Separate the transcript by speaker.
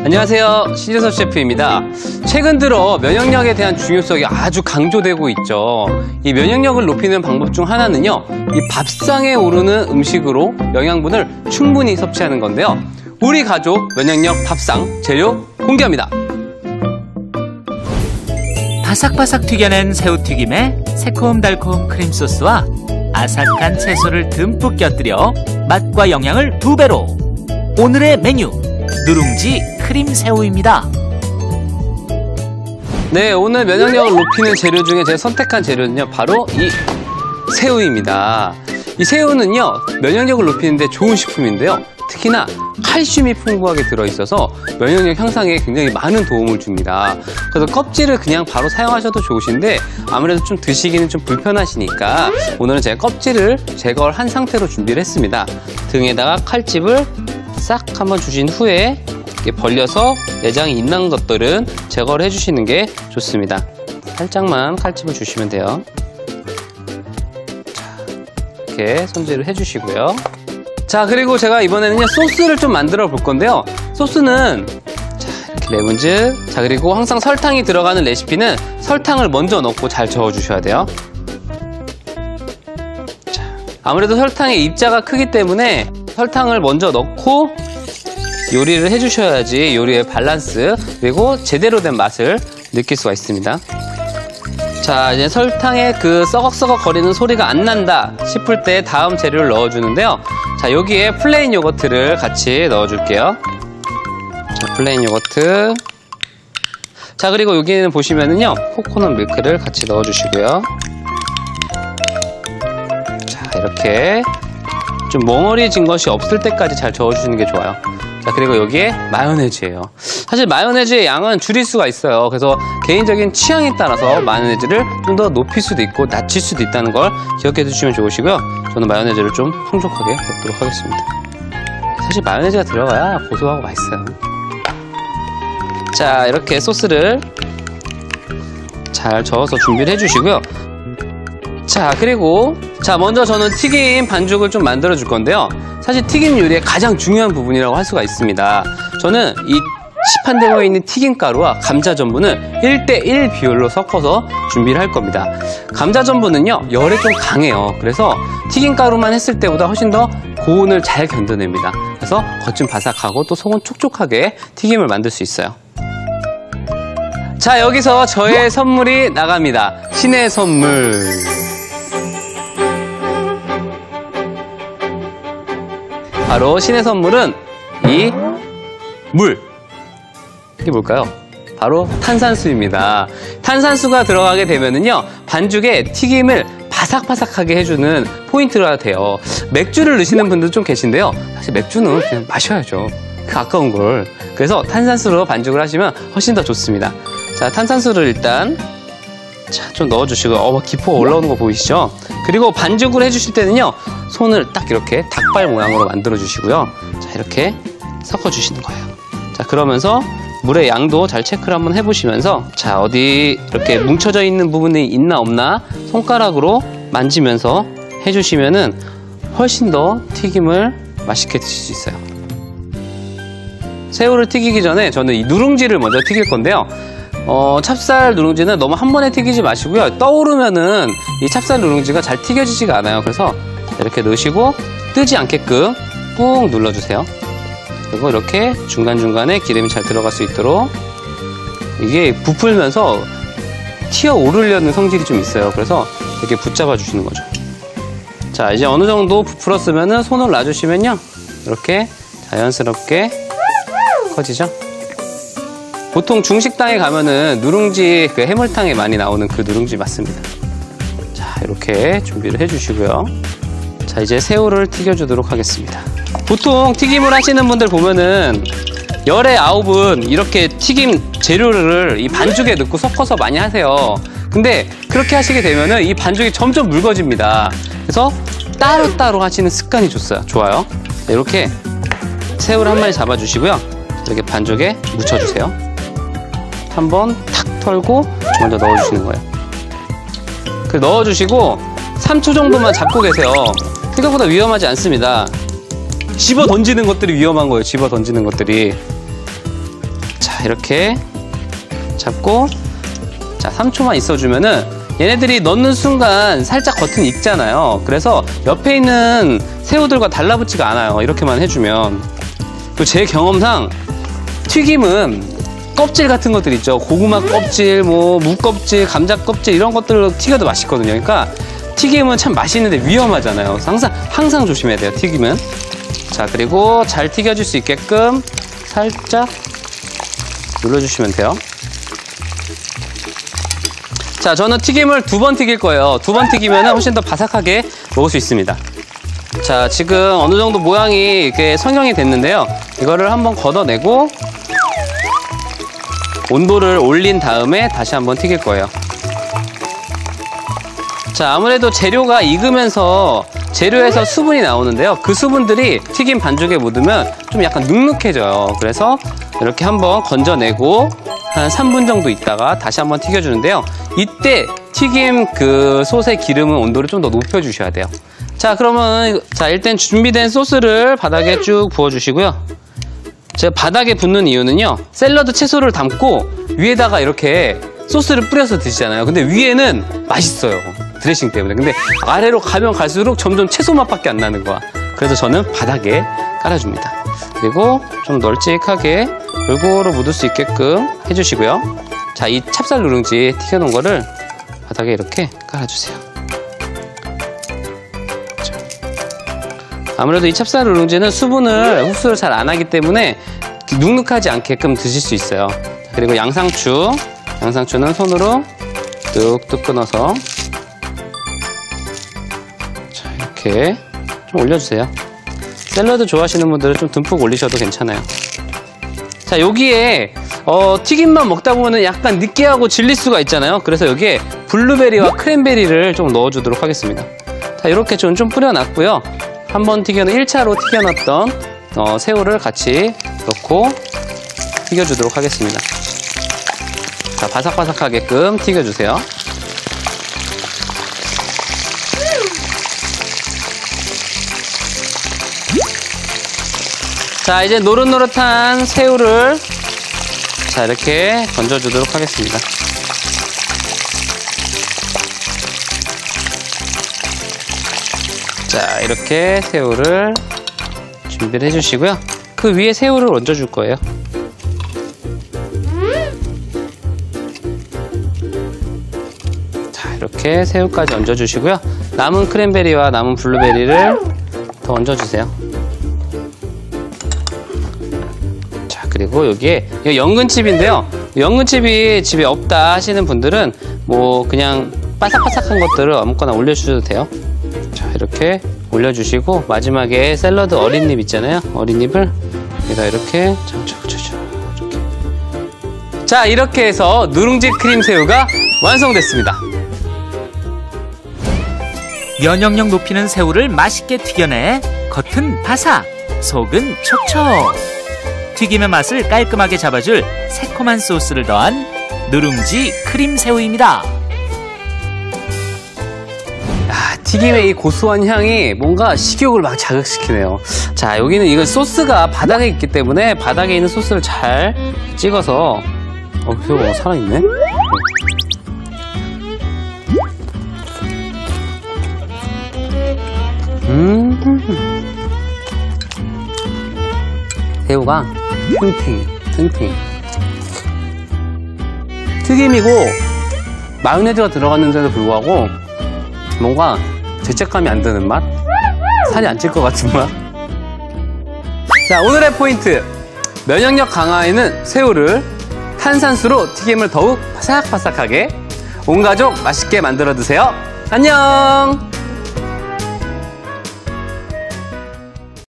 Speaker 1: 안녕하세요, 신재섭 셰프입니다. 최근 들어 면역력에 대한 중요성이 아주 강조되고 있죠. 이 면역력을 높이는 방법 중 하나는요, 이 밥상에 오르는 음식으로 영양분을 충분히 섭취하는 건데요. 우리 가족 면역력 밥상 재료 공개합니다.
Speaker 2: 바삭바삭 튀겨낸 새우튀김에 새콤달콤 크림소스와 아삭한 채소를 듬뿍 곁들여 맛과 영양을 2배로. 오늘의 메뉴, 누룽지 크림새우입니다.
Speaker 1: 네, 오늘 면역력을 높이는 재료 중에 제가 선택한 재료는요, 바로 이 새우입니다. 이 새우는요, 면역력을 높이는 데 좋은 식품인데요, 특히나 칼슘이 풍부하게 들어있어서 면역력 향상에 굉장히 많은 도움을 줍니다. 그래서 껍질을 그냥 바로 사용하셔도 좋으신데 아무래도 좀 드시기는 좀 불편하시니까 오늘은 제가 껍질을 제거를 한 상태로 준비를 했습니다. 등에다가 칼집을 싹 한번 주신 후에 이렇게 벌려서 내장이 있는 것들은 제거를 해주시는 게 좋습니다. 살짝만 칼집을 주시면 돼요. 자, 이렇게 손질을 해주시고요. 자, 그리고 제가 이번에는요, 소스를 좀 만들어 볼 건데요. 소스는 자, 이렇게 레몬즙. 자, 그리고 항상 설탕이 들어가는 레시피는 설탕을 먼저 넣고 잘 저어 주셔야 돼요. 자, 아무래도 설탕의 입자가 크기 때문에 설탕을 먼저 넣고 요리를 해주셔야지 요리의 밸런스 그리고 제대로 된 맛을 느낄 수가 있습니다. 자, 이제 설탕의 그 써걱써걱 거리는 소리가 안 난다 싶을 때 다음 재료를 넣어주는데요. 자, 여기에 플레인 요거트를 같이 넣어줄게요. 자, 플레인 요거트. 자, 그리고 여기는 보시면은요, 코코넛 밀크를 같이 넣어주시고요. 자, 이렇게 좀 멍어리진 것이 없을 때까지 잘 저어주시는 게 좋아요. 자, 그리고 여기에 마요네즈예요. 사실 마요네즈의 양은 줄일 수가 있어요. 그래서 개인적인 취향에 따라서 마요네즈를 좀 더 높일 수도 있고 낮출 수도 있다는 걸 기억해 두시면 좋으시고요. 저는 마요네즈를 좀 풍족하게 넣도록 하겠습니다. 사실 마요네즈가 들어가야 고소하고 맛있어요. 자, 이렇게 소스를 잘 저어서 준비를 해주시고요. 자, 그리고 먼저 저는 튀김 반죽을 좀 만들어 줄 건데요. 사실 튀김 요리의 가장 중요한 부분이라고 할 수가 있습니다. 저는 이 시판되어 있는 튀김가루와 감자 전분을 1:1 비율로 섞어서 준비를 할 겁니다. 감자 전분은요, 열에 좀 강해요. 그래서 튀김가루만 했을 때보다 훨씬 더 고온을 잘 견뎌냅니다. 그래서 겉은 바삭하고 또 속은 촉촉하게 튀김을 만들 수 있어요. 자, 여기서 저의 선물이 나갑니다. 신의 선물. 바로 신의 선물은 이 물. 이게 뭘까요? 바로 탄산수입니다. 탄산수가 들어가게 되면은요, 반죽에 튀김을 바삭바삭하게 해주는 포인트가 돼요. 맥주를 넣으시는 분들 좀 계신데요. 사실 맥주는 그냥 마셔야죠. 그 아까운 걸. 그래서 탄산수로 반죽을 하시면 훨씬 더 좋습니다. 자, 탄산수를 일단 좀 넣어주시고, 기포 올라오는 거 보이시죠? 그리고 반죽을 해주실 때는요, 손을 딱 이렇게 닭발 모양으로 만들어 주시고요. 자, 이렇게 섞어 주시는 거예요. 자, 그러면서 물의 양도 잘 체크를 한번 해보시면서, 자, 어디 이렇게 뭉쳐져 있는 부분이 있나 없나 손가락으로 만지면서 해주시면은 훨씬 더 튀김을 맛있게 드실 수 있어요. 새우를 튀기기 전에 저는 이 누룽지를 먼저 튀길 건데요. 찹쌀 누룽지는 너무 한 번에 튀기지 마시고요. 떠오르면은 이 찹쌀 누룽지가 잘 튀겨지지가 않아요. 그래서 이렇게 넣으시고 뜨지 않게끔 꾹 눌러주세요. 그리고 이렇게 중간중간에 기름이 잘 들어갈 수 있도록, 이게 부풀면서 튀어 오르려는 성질이 좀 있어요. 그래서 이렇게 붙잡아 주시는 거죠. 자, 이제 어느 정도 부풀었으면은 손을 놔주시면요, 이렇게 자연스럽게 커지죠. 보통 중식당에 가면은 누룽지, 그 해물탕에 많이 나오는 그 누룽지 맞습니다. 자, 이렇게 준비를 해주시고요. 자, 이제 새우를 튀겨주도록 하겠습니다. 보통 튀김을 하시는 분들 보면은 열의 9은 이렇게 튀김 재료를 이 반죽에 넣고 섞어서 많이 하세요. 근데 그렇게 하시게 되면은 이 반죽이 점점 물거집니다. 그래서 따로따로 하시는 습관이 좋아요. 이렇게 새우를 한 마리 잡아주시고요. 이렇게 반죽에 묻혀주세요. 한번 탁 털고 먼저 넣어주시는 거예요. 그리고 넣어주시고 3초 정도만 잡고 계세요. 생각보다 위험하지 않습니다. 집어 던지는 것들이 위험한 거예요. 집어 던지는 것들이. 자, 이렇게 잡고, 자, 3초만 있어주면은 얘네들이 넣는 순간 살짝 겉은 익잖아요. 그래서 옆에 있는 새우들과 달라붙지가 않아요. 이렇게만 해주면. 그리고 제 경험상 튀김은 껍질 같은 것들 있죠. 고구마 껍질, 뭐 무 껍질, 감자 껍질 이런 것들로 튀겨도 맛있거든요. 그러니까 튀김은 참 맛있는데 위험하잖아요. 항상 조심해야 돼요. 튀김은. 자, 그리고 잘 튀겨질 수 있게끔 살짝 눌러주시면 돼요. 자, 저는 튀김을 2번 튀길 거예요. 2번 튀기면 훨씬 더 바삭하게 먹을 수 있습니다. 자, 지금 어느 정도 모양이 이렇게 성형이 됐는데요. 이거를 한번 걷어내고 온도를 올린 다음에 다시 한번 튀길 거예요. 자, 아무래도 재료가 익으면서 재료에서 수분이 나오는데요. 그 수분들이 튀김 반죽에 묻으면 좀 약간 눅눅해져요. 그래서 이렇게 한번 건져내고 한 3분 정도 있다가 다시 한번 튀겨주는데요. 이때 튀김 그 솥의 기름은 온도를 좀 더 높여주셔야 돼요. 자, 그러면 일단 준비된 소스를 바닥에 쭉 부어주시고요. 제가 바닥에 붓는 이유는요, 샐러드 채소를 담고 위에다가 이렇게 소스를 뿌려서 드시잖아요. 근데 위에는 맛있어요, 드레싱 때문에. 근데 아래로 가면 갈수록 점점 채소 맛밖에 안 나는 거야. 그래서 저는 바닥에 깔아줍니다. 그리고 좀 널찍하게 골고루 묻을 수 있게끔 해주시고요. 자, 이 찹쌀 누룽지 튀겨놓은 거를 바닥에 이렇게 깔아주세요. 아무래도 이 찹쌀 누룽지는 수분을 흡수를 잘 안 하기 때문에 눅눅하지 않게끔 드실 수 있어요. 그리고 양상추는 손으로 뚝뚝 끊어서 자, 이렇게 좀 올려주세요. 샐러드 좋아하시는 분들은 좀 듬뿍 올리셔도 괜찮아요. 자, 여기에 튀김만 먹다 보면 약간 느끼하고 질릴 수가 있잖아요. 그래서 여기에 블루베리와 크랜베리를 좀 넣어주도록 하겠습니다. 자, 이렇게 좀 뿌려놨고요. 한번 1차로 튀겨놨던 새우를 같이 넣고 튀겨주도록 하겠습니다. 자, 바삭바삭하게끔 튀겨주세요. 자, 이제 노릇노릇한 새우를 자, 이렇게 건져주도록 하겠습니다. 자, 이렇게 새우를 준비를 해주시고요. 그 위에 새우를 얹어줄 거예요. 자, 이렇게 새우까지 얹어주시고요. 남은 크랜베리와 남은 블루베리를 더 얹어주세요. 자, 그리고 여기에 연근칩인데요. 연근칩이 집에 없다 하시는 분들은 뭐 그냥 바삭바삭한 것들을 아무거나 올려주셔도 돼요. 자, 이렇게 올려주시고 마지막에 샐러드 어린잎 있잖아요. 어린잎을 여기다 이렇게 이렇게. 자, 이렇게 해서 누룽지 크림 새우가 완성됐습니다.
Speaker 2: 면역력 높이는 새우를 맛있게 튀겨내 겉은 바삭, 속은 촉촉. 튀김의 맛을 깔끔하게 잡아줄 새콤한 소스를 더한 누룽지 크림 새우입니다.
Speaker 1: 튀김의 이 고소한 향이 뭔가 식욕을 막 자극시키네요. 자, 여기는 이거 소스가 바닥에 있기 때문에 바닥에 있는 소스를 잘 찍어서 새우가 살아있네? 새우가 탱탱. 튀김이고 마요네즈가 들어갔는데도 불구하고 뭔가 죄책감이 안 드는 맛? 살이 안 찔 것 같은 맛? 자, 오늘의 포인트! 면역력 강화에는 새우를 탄산수로 튀김을 더욱 바삭바삭하게 온 가족 맛있게 만들어 드세요. 안녕!